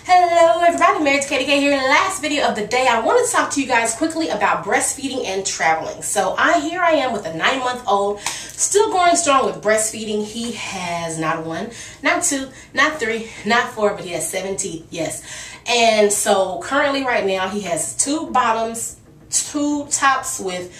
Hello everybody, Mary Katie K here. Last video of the day, I wanted to talk to you guys quickly about breastfeeding and traveling. So here I am with a 9-month-old, still going strong with breastfeeding. He has not 1, not 2, not 3, not 4, but he has 7 teeth, yes. And so currently right now he has 2 bottoms, 2 tops with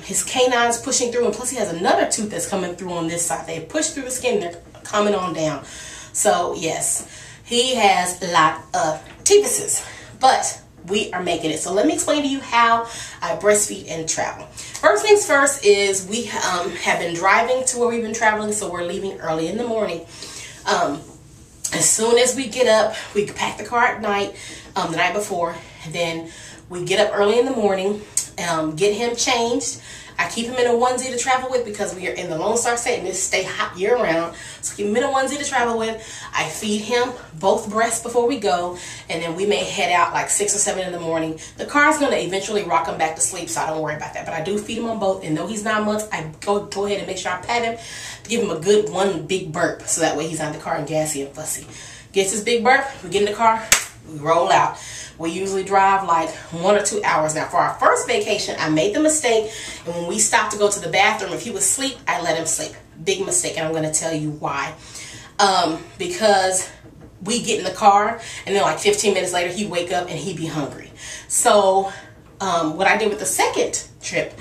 his canines pushing through, and plus he has another tooth that's coming through on this side. They push through the skin, they're coming on down. So yes, he has a lot of teethuses, but we are making it. So let me explain to you how I breastfeed and travel. First things first is we have been driving to where we've been traveling, so we're leaving early in the morning. As soon as we get up, we pack the car at night, the night before, and then we get up early in the morning, get him changed. I keep him in a onesie to travel with because we are in the Lone Star State and this stay hot year round. So keep him in a onesie to travel with. I feed him both breasts before we go, and then we may head out like 6 or 7 in the morning. The car's going to eventually rock him back to sleep, so I don't worry about that. But I do feed him on both, and though he's 9 months, I go ahead and make sure I pat him to give him a good one big burp, so that way he's not in the car and gassy and fussy. Gets his big burp, we get in the car, we roll out. We usually drive like 1 or 2 hours. Now for our first vacation, I made the mistake, and when we stopped to go to the bathroom, if he was asleep, I let him sleep. Big mistake, and I'm going to tell you why. Because we get in the car, and then like 15 minutes later, he'd wake up and he'd be hungry. So what I did with the second trip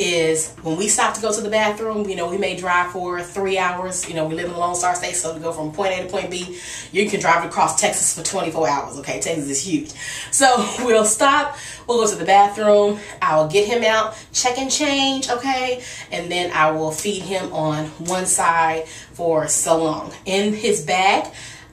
is when we stop to go to the bathroom, you know, we may drive for 3 hours. You know, we live in the Lone Star State, so to go from point A to point B, you can drive across Texas for 24 hours, okay? Texas is huge. So we'll stop, we'll go to the bathroom, I'll get him out, check and change, okay? And then I will feed him on one side for so long. In his bag,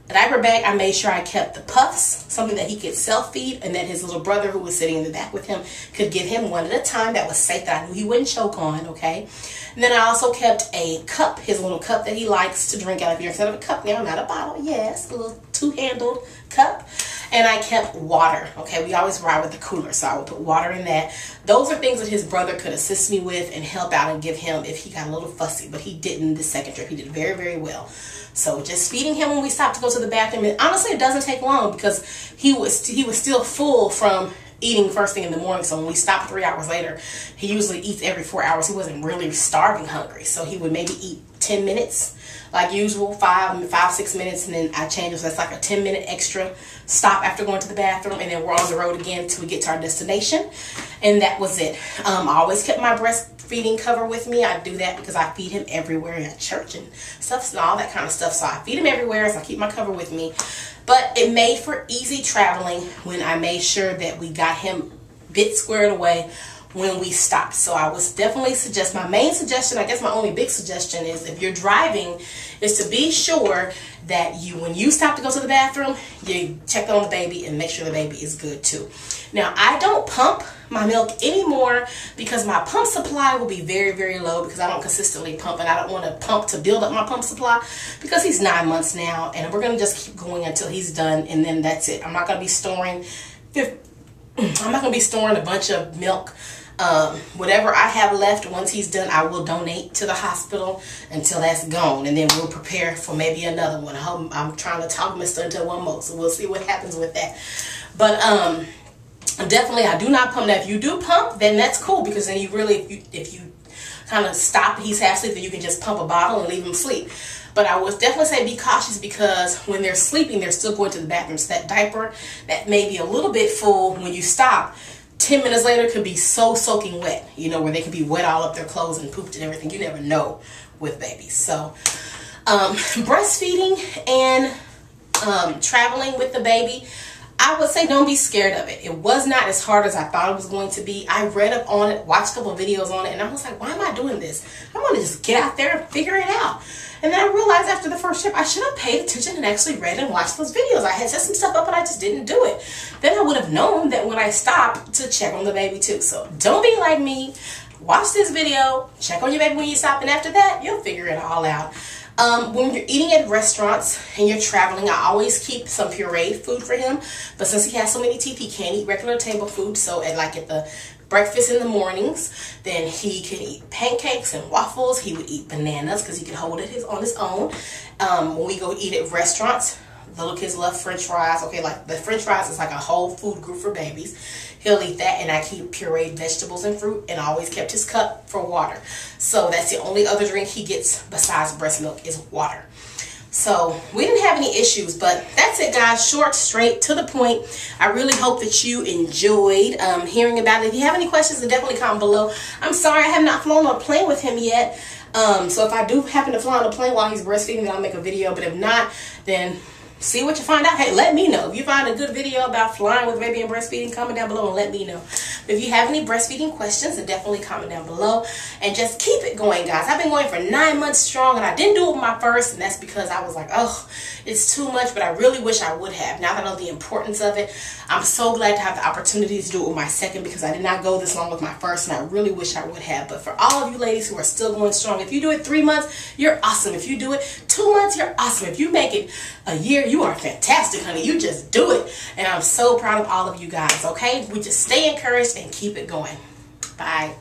the diaper bag, I made sure I kept the puffs, something that he could self-feed, and that his little brother who was sitting in the back with him could give him one at a time. That was safe, that I knew he wouldn't choke on, okay? And then I also kept a cup, his little cup that he likes to drink out of. Instead of a cup now, not a bottle, yes, a little 2-handled cup. And I kept water, okay? We always ride with the cooler, so I would put water in that. Those are things that his brother could assist me with and help out and give him if he got a little fussy, but he didn't the second trip. He did very, very well. So just feeding him when we stopped to go to the bathroom, and honestly it doesn't take long because he was still full from eating first thing in the morning. So when we stopped 3 hours later, he usually eats every 4 hours. He wasn't really starving hungry, so he would maybe eat 10 minutes like usual, 5-6 minutes, and then I change it, so that's like a 10-minute extra stop after going to the bathroom, and then we're on the road again until we get to our destination. And that was it. I always kept my breastfeeding cover with me. I do that because I feed him everywhere at church and stuff and all that kind of stuff, so I feed him everywhere, so I keep my cover with me. But it made for easy traveling when I made sure that we got him bit squared away when we stopped. So I would definitely suggest, my main suggestion, I guess my only big suggestion is if you're driving, is to be sure that when you stop to go to the bathroom, you check on the baby and make sure the baby is good too. Now I don't pump my milk anymore because my pump supply will be very, very low because I don't consistently pump, and I don't want to pump to build up my pump supply because he's 9 months now, and we're going to just keep going until he's done, and then that's it. I'm not going to be storing a bunch of milk. Whatever I have left, once he's done, I will donate to the hospital until that's gone, and then we'll prepare for maybe another one. I'm trying to talk Mr. into one more, so we'll see what happens with that. But definitely I do not pump. Now if you do pump, then that's cool, because then you really, if you kind of stop, he's half asleep, then you can just pump a bottle and leave him sleep. But I would definitely say be cautious, because when they're sleeping, they're still going to the bathroom. So that diaper that may be a little bit full when you stop, 10 minutes later could be so soaking wet, you know, where they could be wet all up their clothes and pooped and everything. You never know with babies. So breastfeeding and traveling with the baby, I would say don't be scared of it. It was not as hard as I thought it was going to be. I read up on it, watched a couple of videos on it, and I was like, why am I doing this? I want to just get out there and figure it out. And then I realized after the first trip, I should have paid attention and actually read and watched those videos. I had set some stuff up, but I just didn't do it. Then I would have known that when I stopped to check on the baby too. So don't be like me. Watch this video, check on your baby when you stop, and after that, you'll figure it all out. When you're eating at restaurants and you're traveling, I always keep some pureed food for him. But since he has so many teeth, he can't eat regular table food. So at the breakfast in the mornings, then he can eat pancakes and waffles. He would eat bananas because he could hold it on his own. When we go eat at restaurants, Little kids love French fries. Okay, like the French fries is like a whole food group for babies. He'll eat that, and I keep pureed vegetables and fruit, and I always kept his cup for water. So that's the only other drink he gets besides breast milk is water. So we didn't have any issues, but that's it, guys. Short, straight, to the point. I really hope that you enjoyed hearing about it. If you have any questions, then definitely comment below. I'm sorry I have not flown on a plane with him yet. So if I do happen to fly on a plane while he's breastfeeding, then I'll make a video. But if not, then see what you find out. Hey, let me know. If you find a good video about flying with baby and breastfeeding, comment down below and let me know. If you have any breastfeeding questions, then definitely comment down below. And just keep it going, guys. I've been going for 9 months strong, and I didn't do it with my first, and that's because I was like, oh, it's too much, but I really wish I would have. Now that I know the importance of it, I'm so glad to have the opportunity to do it with my second, because I did not go this long with my first, and I really wish I would have. But for all of you ladies who are still going strong, if you do it 3 months, you're awesome. If you do it 2 months, you're awesome. If you make it a year, you are fantastic, honey. You just do it. And I'm so proud of all of you guys, okay? We just stay encouraged and keep it going. Bye.